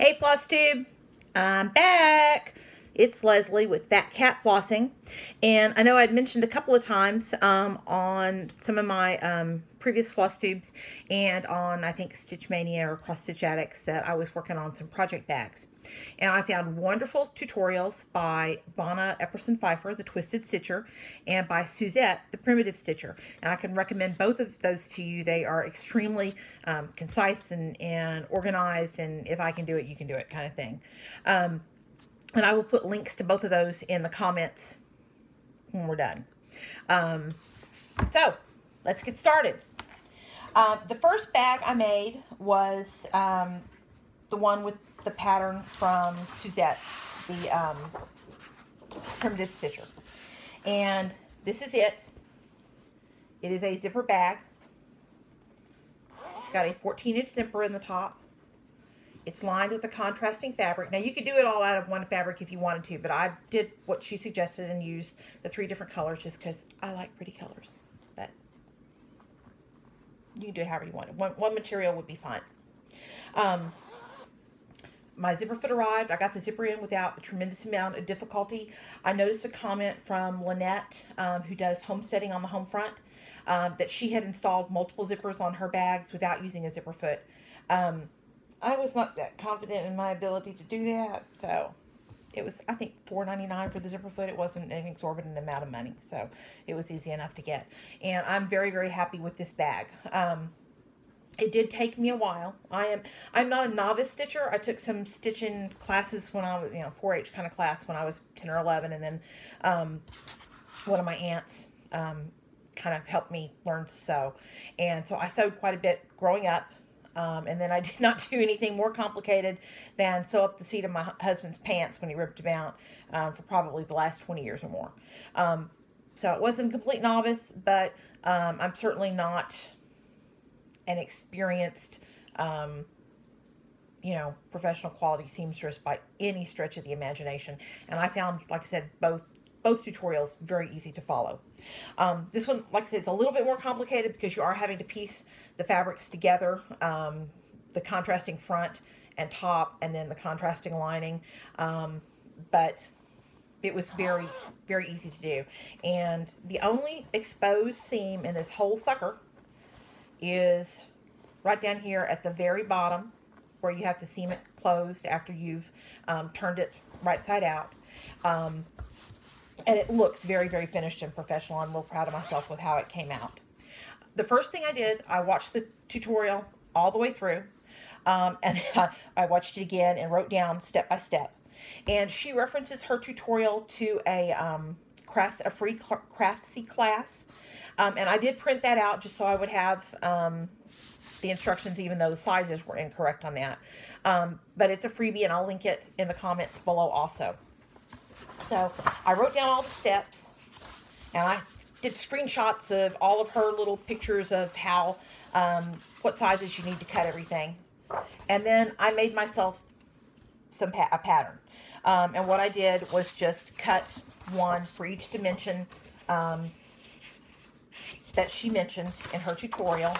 Hey FlossTube, I'm back. It's Leslie with That Cat Flossing, and I know I'd mentioned a couple of times on some of my previous floss tubes and on, I think, Stitch Mania or Cross Stitch Addicts that I was working on some project bags. And I found wonderful tutorials by Vonna Epperson Pfieffer, the Twisted Stitcher, and by Suzette, the Primitive Stitcher. And I can recommend both of those to you. They are extremely concise and organized, and if I can do it, you can do it kind of thing. And I will put links to both of those in the comments when we're done. So, let's get started. The first bag I made was the one with the pattern from Suzette, the Primitive Stitcher. And this is it. It is a zipper bag. It's got a 14-inch zipper in the top. It's lined with a contrasting fabric. Now, you could do it all out of one fabric if you wanted to, but I did what she suggested and used the 3 different colors just because I like pretty colors. But you can do it however you want. One material would be fine. My zipper foot arrived. I got the zipper in without a tremendous amount of difficulty. I noticed a comment from Lynette, who does homesteading on the home front, that she had installed multiple zippers on her bags without using a zipper foot. I was not that confident in my ability to do that, so it was, I think, $4.99 for the zipper foot. It wasn't an exorbitant amount of money, so it was easy enough to get. And I'm very, very happy with this bag. It did take me a while. I'm not a novice stitcher. I took some stitching classes when I was, 4-H kind of class when I was 10 or 11, and then one of my aunts kind of helped me learn to sew. And so I sewed quite a bit growing up. And then I did not do anything more complicated than sew up the seat of my husband's pants when he ripped them out for probably the last 20 years or more. So it wasn't a complete novice, but I'm certainly not an experienced, professional quality seamstress by any stretch of the imagination. And I found, like I said, both tutorials very easy to follow. This one, like I said, it's a little bit more complicated because you are having to piece the fabrics together, the contrasting front and top, and then the contrasting lining. But it was very, very easy to do. And the only exposed seam in this whole sucker is right down here at the very bottom, where you have to seam it closed after you've turned it right side out. And it looks very, very finished and professional. I'm real proud of myself with how it came out. The first thing I did, I watched the tutorial all the way through. And I watched it again and wrote down step by step. And she references her tutorial to a free Craftsy class. And I did print that out just so I would have the instructions, even though the sizes were incorrect on that. But it's a freebie, and I'll link it in the comments below also. So I wrote down all the steps, and I did screenshots of all of her little pictures of how, what sizes you need to cut everything. And then I made myself a pattern. And what I did was just cut one for each dimension that she mentioned in her tutorial.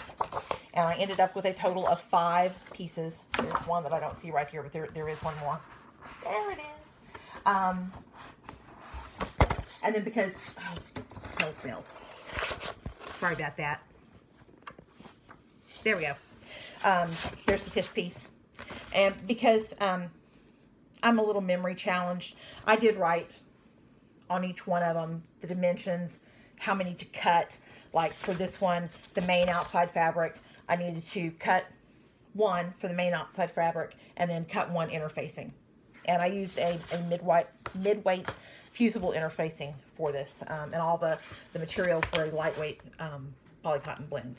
And I ended up with a total of 5 pieces. There's one that I don't see right here, but there is one more. There it is. And then because, bells, bells. Sorry about that. There we go. There's the 5th piece. And because I'm a little memory challenged, I did write on each one of them the dimensions, how many to cut. Like for this one, the main outside fabric, I needed to cut 1 for the main outside fabric and then cut 1 interfacing. And I used a mid-weight fusible interfacing for this, and all the materials were a lightweight polycotton blend.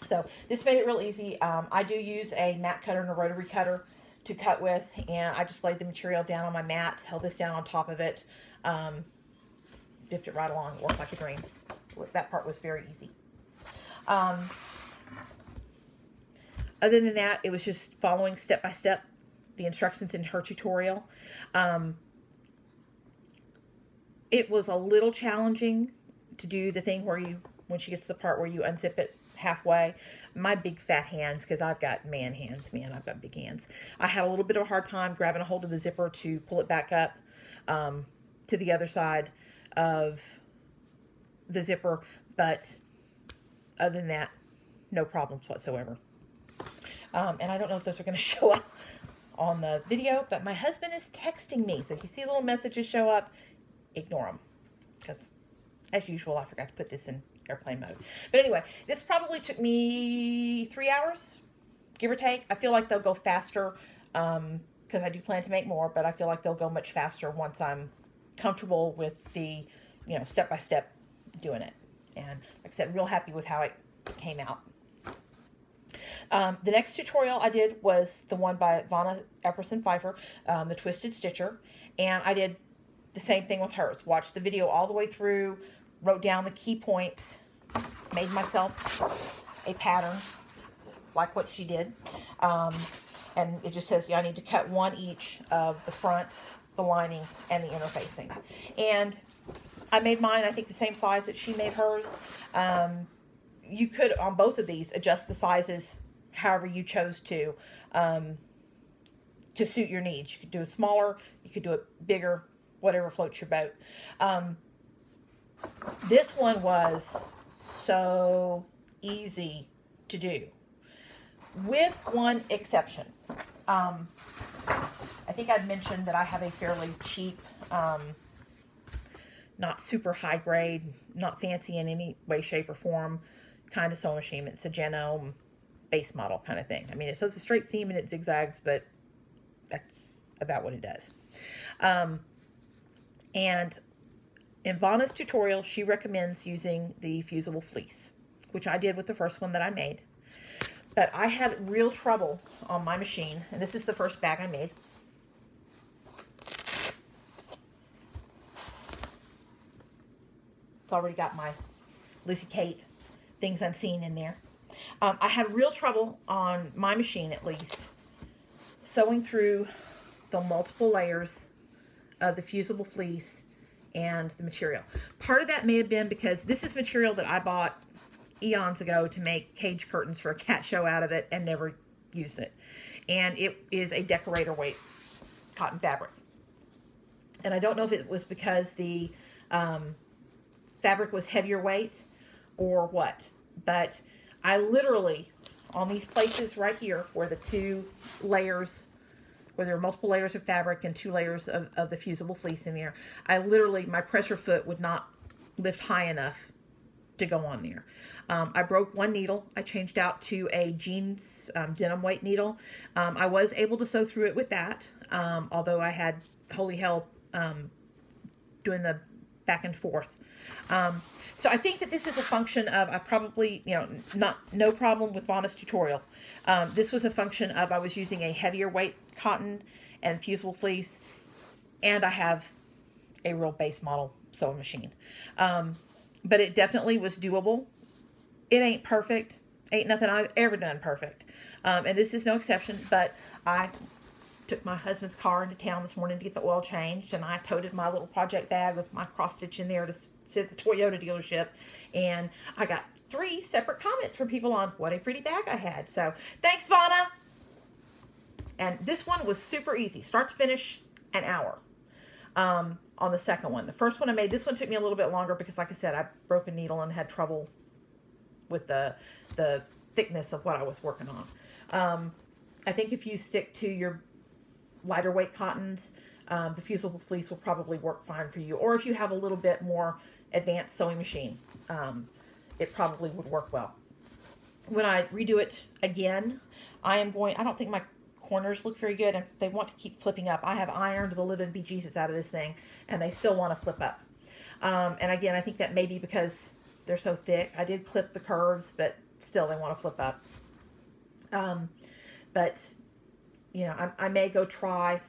So this made it real easy. I do use a mat cutter and a rotary cutter to cut with, and I just laid the material down on my mat, held this down on top of it, dipped it right along, worked like a dream. That part was very easy. Other than that, it was just following step by step the instructions in her tutorial. It was a little challenging to do the thing where when she gets to the part where you unzip it halfway. My big fat hands, because I've got man hands, man, I've got big hands. I had a little bit of a hard time grabbing a hold of the zipper to pull it back up to the other side of the zipper, but other than that, no problems whatsoever. And I don't know if those are going to show up on the video, but my husband is texting me, so if you see little messages show up, ignore them, because as usual, I forgot to put this in airplane mode. But anyway, this probably took me 3 hours, give or take. I feel like they'll go faster, because I do plan to make more, but I feel like they'll go much faster once I'm comfortable with the, you know, step-by-step doing it. And like I said, real happy with how it came out. The next tutorial I did was the one by Vonna Epperson Pfieffer, the Twisted Stitcher, and I did the same thing with hers. Watched the video all the way through, wrote down the key points, made myself a pattern like what she did, and it just says, yeah, I need to cut one each of the front, the lining, and the interfacing. And I made mine, I think, the same size that she made hers. You could, on both of these, adjust the sizes however you chose to suit your needs. You could do it smaller, you could do it bigger, whatever floats your boat. This one was so easy to do, with one exception. I think I'd mentioned that I have a fairly cheap, not super high grade, not fancy in any way, shape, or form kind of sewing machine. It's a Genome base model kind of thing. I mean, it's a straight seam and it zigzags, but that's about what it does. And in Vonna's tutorial, she recommends using the fusible fleece, which I did with the first one that I made. But I had real trouble on my machine, and this is the first bag I made. It's already got my Lizzie Kate things unseen in there. I had real trouble on my machine, at least, sewing through the multiple layers of the fusible fleece and the material. Part of that may have been because this is material that I bought eons ago to make cage curtains for a cat show out of it and never used it. And it is a decorator weight cotton fabric. And I don't know if it was because the fabric was heavier weight or what, but I literally, on these places right here where the two layers, where there are multiple layers of fabric and 2 layers of the fusible fleece in there, I literally, my pressure foot would not lift high enough to go on there. I broke one needle. I changed out to a jeans denim weight needle. I was able to sew through it with that, although I had holy hell doing the back and forth. So I think that this is a function of, I probably, you know, no problem with Vonna's tutorial. This was a function of I was using a heavier weight cotton and fusible fleece, and I have a real base model sewing machine. But it definitely was doable. It ain't perfect. Ain't nothing I've ever done perfect. And this is no exception, but I took my husband's car into town this morning to get the oil changed, and I toted my little project bag with my cross stitch in there to sit at the Toyota dealership, and I got 3 separate comments from people on what a pretty bag I had. So thanks, Vonna. And this one was super easy, start to finish, an hour. On the second one, the first one I made, this one took me a little bit longer because, like I said, I broke a needle and had trouble with the thickness of what I was working on. I think if you stick to your lighter weight cottons, the fusible fleece will probably work fine for you. Or if you have a little bit more advanced sewing machine, it probably would work well. When I redo it again, I don't think my corners look very good, and they want to keep flipping up. I have ironed the living bejesus out of this thing, and they still want to flip up. And again, I think that may be because they're so thick. I did clip the curves, but still they want to flip up. But, you know, I may go try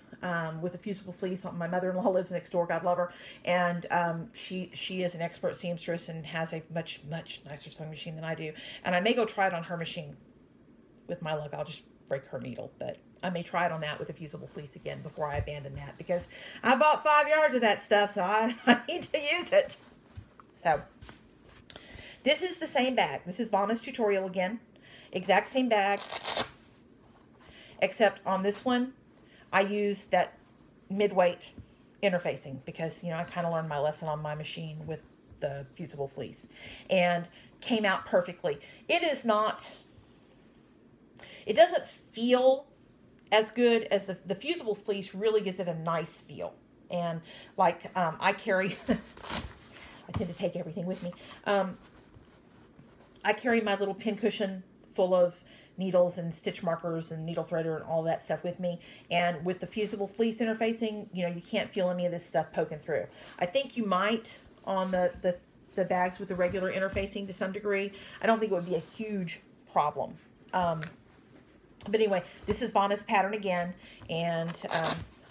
with a fusible fleece. My mother-in-law lives next door, God love her, and she is an expert seamstress and has a much nicer sewing machine than I do. And I may go try it on her machine with my luck. I'll just break her needle, but I may try it on that with a fusible fleece again before I abandon that, because I bought 5 yards of that stuff, so I need to use it. So This is the same bag. This is Vonna's tutorial again. Exact same bag. Except on this one, I use that mid-weight interfacing because, you know, I kind of learned my lesson on my machine with the fusible fleece. And came out perfectly. It is not... It doesn't feel as good as the fusible fleece really gives it a nice feel. And like I carry... I tend to take everything with me. I carry my little pin cushion full of needles and stitch markers and needle threader and all that stuff with me. And with the fusible fleece interfacing, you know, you can't feel any of this stuff poking through. I think you might on the bags with the regular interfacing to some degree. I don't think it would be a huge problem. But anyway, this is Vonna's pattern again. And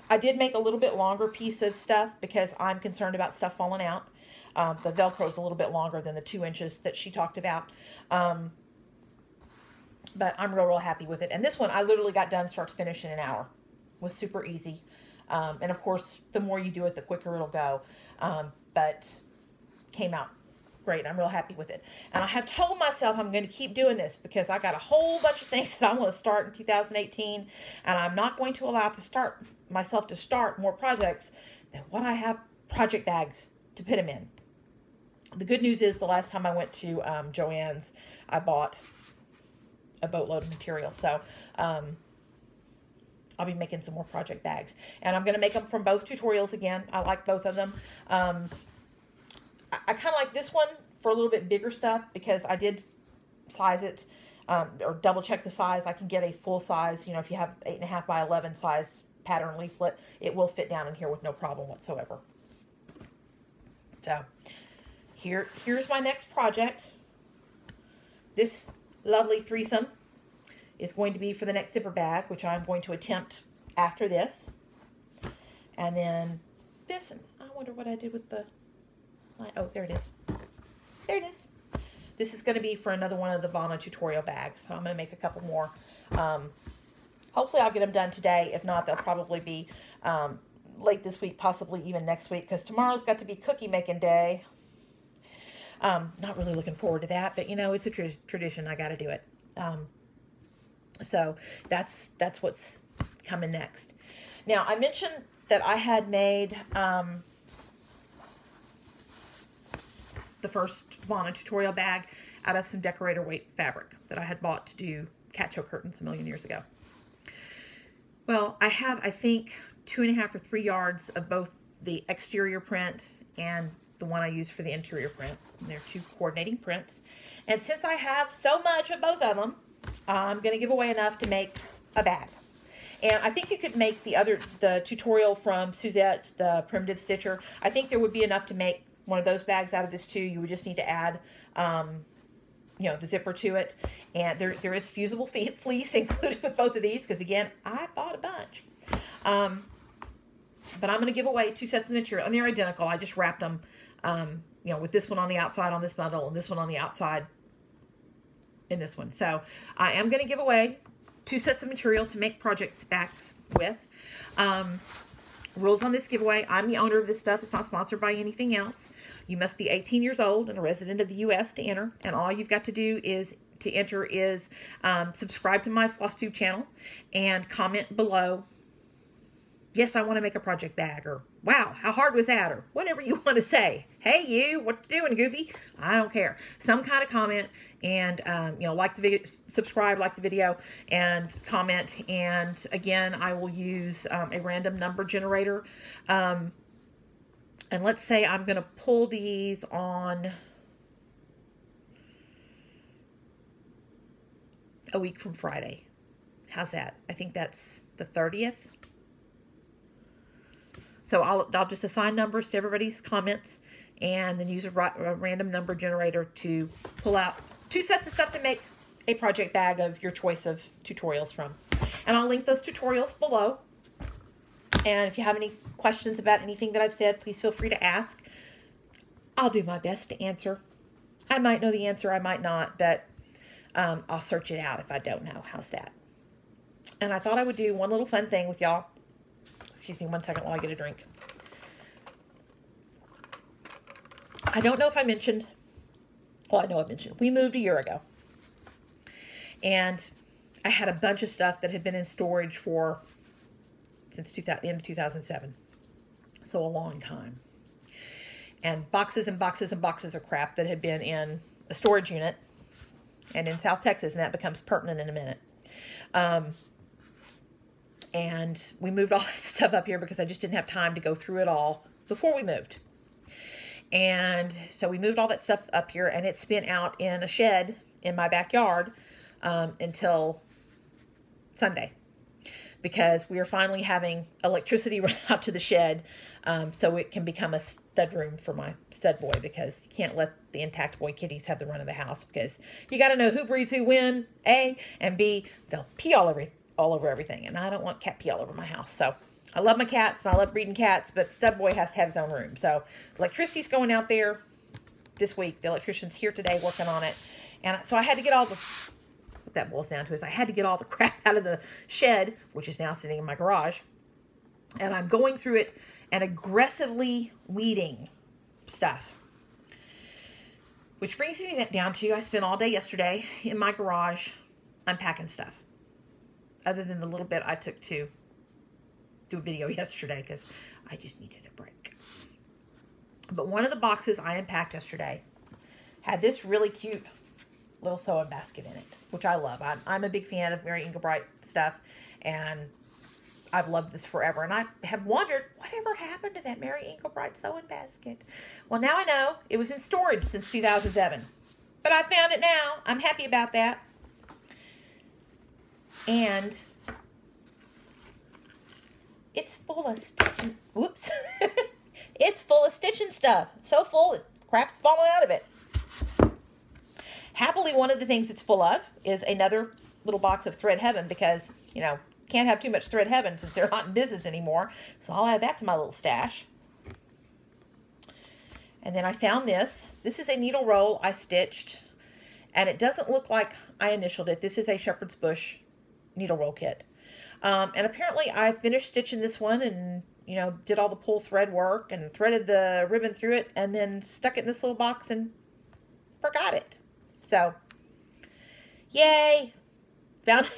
I did make a little bit longer piece of stuff because I'm concerned about stuff falling out. The Velcro is a little bit longer than the 2 inches that she talked about. But I'm real happy with it. And this one, I literally got done start to finish in an hour. It was super easy. And of course, the more you do it, the quicker it'll go. But came out great. I'm real happy with it. And I have told myself I'm going to keep doing this because I got a whole bunch of things that I want to start in 2018. And I'm not going to allow myself to start more projects than what I have project bags to put them in. The good news is the last time I went to Joann's, I bought a boatload of material. So I'll be making some more project bags. And I'm going to make them from both tutorials again. I like both of them. I kind of like this one for a little bit bigger stuff because I did size it or double check the size. I can get a full size, you know, if you have 8.5 by 11 size pattern leaflet, it will fit down in here with no problem whatsoever. So here's my next project. This lovely threesome is going to be for the next zipper bag, which I'm going to attempt after this. And then this, I wonder what I did with the... Oh, there it is. There it is. This is going to be for another one of the Vonna tutorial bags. So I'm going to make a couple more. Hopefully I'll get them done today. If not, they'll probably be late this week, possibly even next week, because tomorrow's got to be cookie making day. Not really looking forward to that, but you know, it's a tradition. I got to do it. So that's what's coming next. Now, I mentioned that I had made the first Vonna tutorial bag out of some decorator weight fabric that I had bought to do cat show curtains a million years ago. Well, I have, I think, 2.5 or 3 yards of both the exterior print and the one I use for the interior print. And they're 2 coordinating prints. And since I have so much of both of them, I'm going to give away enough to make a bag. And I think you could make the tutorial from Suzette, the primitive stitcher. I think there would be enough to make one of those bags out of this too. You would just need to add, you know, the zipper to it. And there is fusible fleece included with both of these because, again, I bought a bunch. But I'm going to give away 2 sets of material. And they're identical. I just wrapped them, you know, with this one on the outside on this bundle and this one on the outside in this one. So I am going to give away 2 sets of material to make project bags with. Rules on this giveaway: I'm the owner of this stuff. It's not sponsored by anything else. You must be 18 years old and a resident of the U.S. to enter. And all you've got to do to enter is subscribe to my FlossTube channel and comment below, yes, I want to make a project bag, or wow, how hard was that, or whatever you want to say. Hey, you, what you doing, Goofy? I don't care. Some kind of comment, and you know, like the video, subscribe, like the video, and comment. And again, I will use a random number generator. And let's say I'm going to pull these on a week from Friday. How's that? I think that's the 30th. So I'll just assign numbers to everybody's comments and then use a random number generator to pull out 2 sets of stuff to make a project bag of your choice of tutorials from. And I'll link those tutorials below. And if you have any questions about anything that I've said, please feel free to ask. I'll do my best to answer. I might know the answer, I might not, but I'll search it out if I don't know. How's that? And I thought I would do one little fun thing with y'all. Excuse me 1 second while I get a drink. I don't know if I mentioned Well, I know I mentioned we moved a year ago. And I had a bunch of stuff that had been in storage since the end of 2007. So a long time. And boxes and boxes and boxes of crap that had been in a storage unit and in South Texas, and that becomes pertinent in a minute. And we moved all that stuff up here because I just didn't have time to go through it all before we moved. And so we moved all that stuff up here, and it's been out in a shed in my backyard until Sunday, because we are finally having electricity run out to the shed, so it can become a stud room for my stud boy, because you can't let the intact boy kitties have the run of the house, because you got to know who breeds who when, A, and B, they'll pee all over everything, and I don't want cat pee all over my house. So I love my cats, and I love breeding cats, but stud boy has to have his own room. So electricity's going out there this week. The electrician's here today working on it, and so I had to get all the... What that boils down to is I had to get all the crap out of the shed, which is now sitting in my garage, and I'm going through it and aggressively weeding stuff. Which brings me down to, I spent all day yesterday in my garage unpacking stuff. Other than the little bit I took to do a video yesterday, because I just needed a break. But one of the boxes I unpacked yesterday had this really cute little sewing basket in it, which I love. I'm a big fan of Mary Engelbreit stuff, and I've loved this forever. And I have wondered, whatever happened to that Mary Engelbreit sewing basket? Well, now I know. It was in storage since 2007. But I found it now. I'm happy about that. And it's full of stitching. Whoops. It's full of stitching stuff. So full, crap's falling out of it. Happily, one of the things it's full of is another little box of Thread Heaven, because, you know, can't have too much Thread Heaven since they're not in business anymore. So I'll add that to my little stash. And then I found this. This is a needle roll I stitched, and it doesn't look like I initialed it. This is a Shepherd's Bush needle roll kit. And apparently I finished stitching this one and, you know, did all the pull thread work and threaded the ribbon through it, and then stuck it in this little box and forgot it. So, yay! Found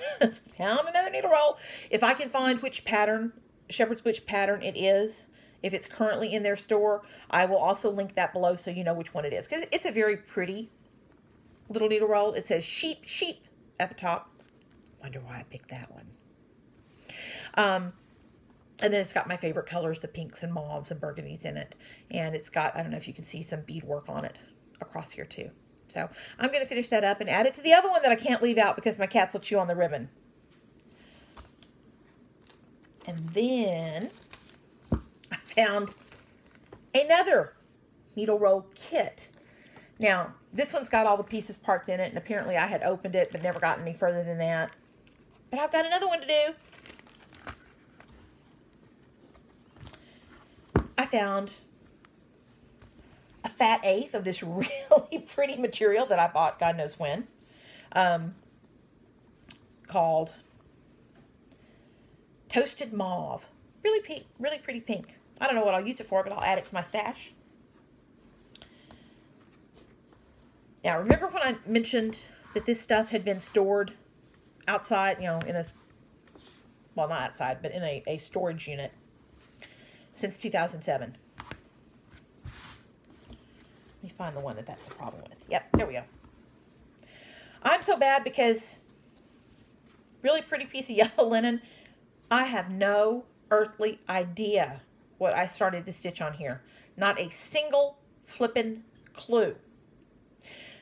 another needle roll. If I can find which pattern, Shepherd's Bush pattern it is, if it's currently in their store, I will also link that below so you know which one it is. Because it's a very pretty little needle roll. It says sheep, sheep at the top. Wonder why I picked that one. And then it's got my favorite colors, the pinks and mauves and burgundies in it. And it's got, I don't know if you can see some beadwork on it across here too. So I'm going to finish that up and add it to the other one that I can't leave out because my cats will chew on the ribbon. And then I found another needle roll kit. Now, this one's got all the pieces, parts in it, and apparently I had opened it but never gotten any further than that. But I've got another one to do. I found a fat eighth of this really pretty material that I bought God knows when, called Toasted Mauve. Really pink, really pretty pink. I don't know what I'll use it for, but I'll add it to my stash. Now, remember when I mentioned that this stuff had been stored outside, you know, in a, well, not outside, but in a storage unit since 2007. Let me find the one that's a problem with. Yep, there we go. I'm so bad because really pretty piece of yellow linen. I have no earthly idea what I started to stitch on here. Not a single flippin' clue.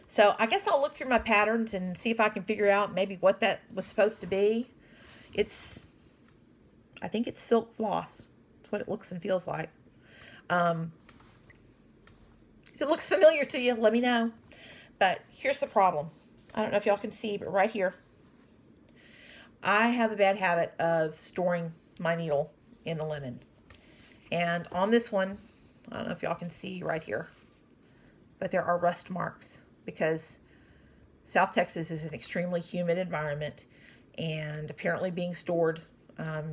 So I guess I'll look through my patterns and see if I can figure out maybe what that was supposed to be. I think it's silk floss. That's what it looks and feels like. If it looks familiar to you, let me know. But here's the problem. I don't know if y'all can see, but right here, I have a bad habit of storing my needle in the linen. And on this one, I don't know if y'all can see right here, but there are rust marks because South Texas is an extremely humid environment, and apparently being stored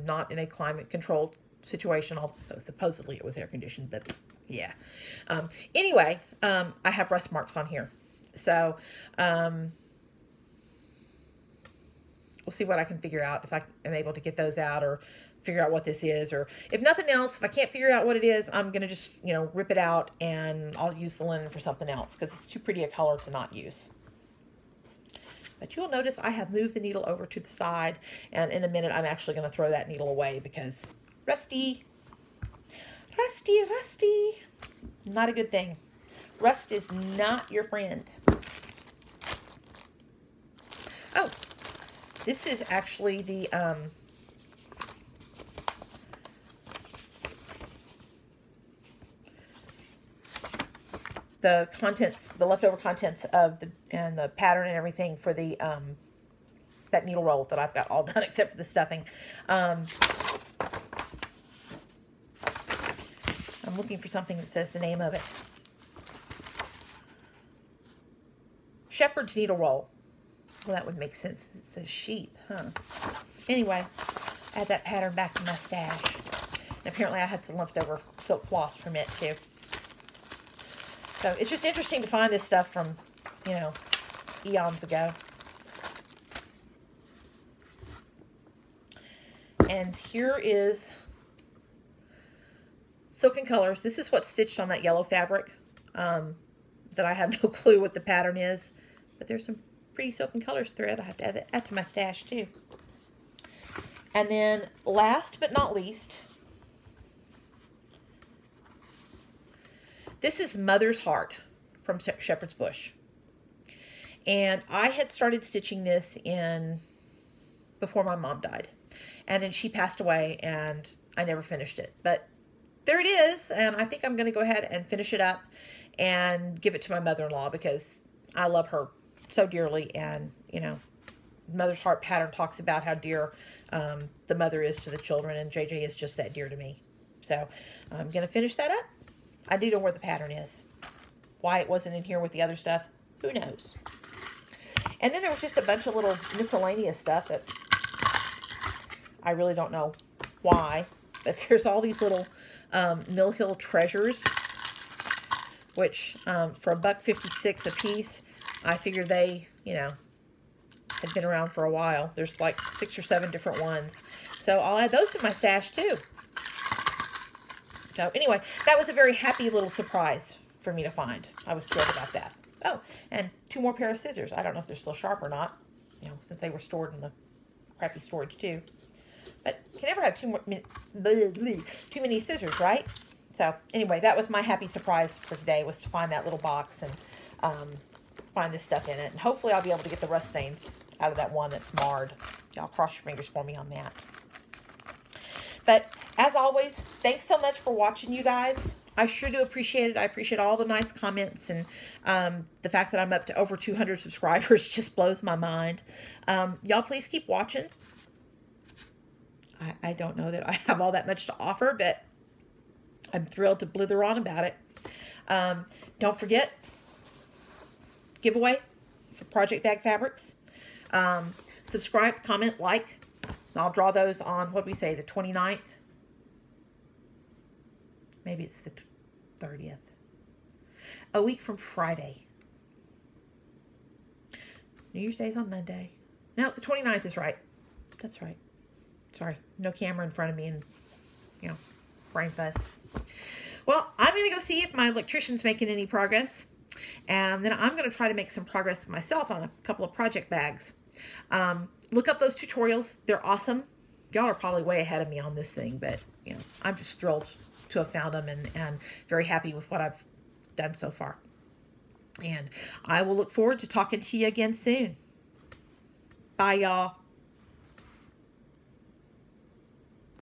not in a climate-controlled situation, although supposedly it was air-conditioned, but yeah. Anyway, I have rust marks on here. So, we'll see what I can figure out, if I am able to get those out or figure out what this is. Or if nothing else, if I can't figure out what it is, I'm going to just, you know, rip it out and I'll use the linen for something else because it's too pretty a color to not use. But you'll notice I have moved the needle over to the side, and in a minute I'm actually going to throw that needle away because rusty. Rusty, rusty. Not a good thing. Rust is not your friend. Oh, this is actually the contents, the leftover contents of the pattern and everything for the that needle roll that I've got all done except for the stuffing. I'm looking for something that says the name of it. Shepherd's needle roll. Well, that would make sense. It says sheep, huh? Anyway, add that pattern back to my stash. And apparently I had some leftover silk floss from it too. So it's just interesting to find this stuff from, you know, eons ago. And here is Silken Colors. This is what's stitched on that yellow fabric that I have no clue what the pattern is. But there's some pretty Silken Colors thread. I have to add to my stash too. And then last but not least, this is Mother's Heart from Shepherd's Bush. And I had started stitching this before my mom died. And then she passed away and I never finished it. But there it is. And I think I'm going to go ahead and finish it up and give it to my mother-in-law because I love her so dearly. And, you know, Mother's Heart pattern talks about how dear the mother is to the children. And JJ is just that dear to me. So I'm going to finish that up. I do know where the pattern is. Why it wasn't in here with the other stuff, who knows? And then there was just a bunch of little miscellaneous stuff that I really don't know why. But there's all these little Mill Hill treasures, which for $1.56 a piece, I figured they, you know, had been around for a while. There's like 6 or 7 different ones. So I'll add those to my stash too. So anyway, that was a very happy little surprise for me to find. I was thrilled about that. Oh, and 2 more pair of scissors. I don't know if they're still sharp or not, you know, since they were stored in the crappy storage too. But you can never have too many scissors, right? So anyway, that was my happy surprise for today, was to find that little box and find this stuff in it. And hopefully I'll be able to get the rust stains out of that one that's marred. Y'all cross your fingers for me on that. But as always, thanks so much for watching, you guys. I sure do appreciate it. I appreciate all the nice comments, and the fact that I'm up to over 200 subscribers just blows my mind. Y'all please keep watching. I don't know that I have all that much to offer, but I'm thrilled to blither on about it. Don't forget, giveaway for Project Bag Fabrics. Subscribe, comment, like. I'll draw those on, what do we say, the 29th? Maybe it's the 30th. A week from Friday. New Year's Day's on Monday. No, the 29th is right. That's right. Sorry, no camera in front of me and, you know, brain fuzz. Well, I'm going to go see if my electrician's making any progress. And then I'm going to try to make some progress myself on a couple of project bags. Look up those tutorials. They're awesome. Y'all are probably way ahead of me on this thing, but, you know, I'm just thrilled to have found them and very happy with what I've done so far. And I will look forward to talking to you again soon. Bye, y'all.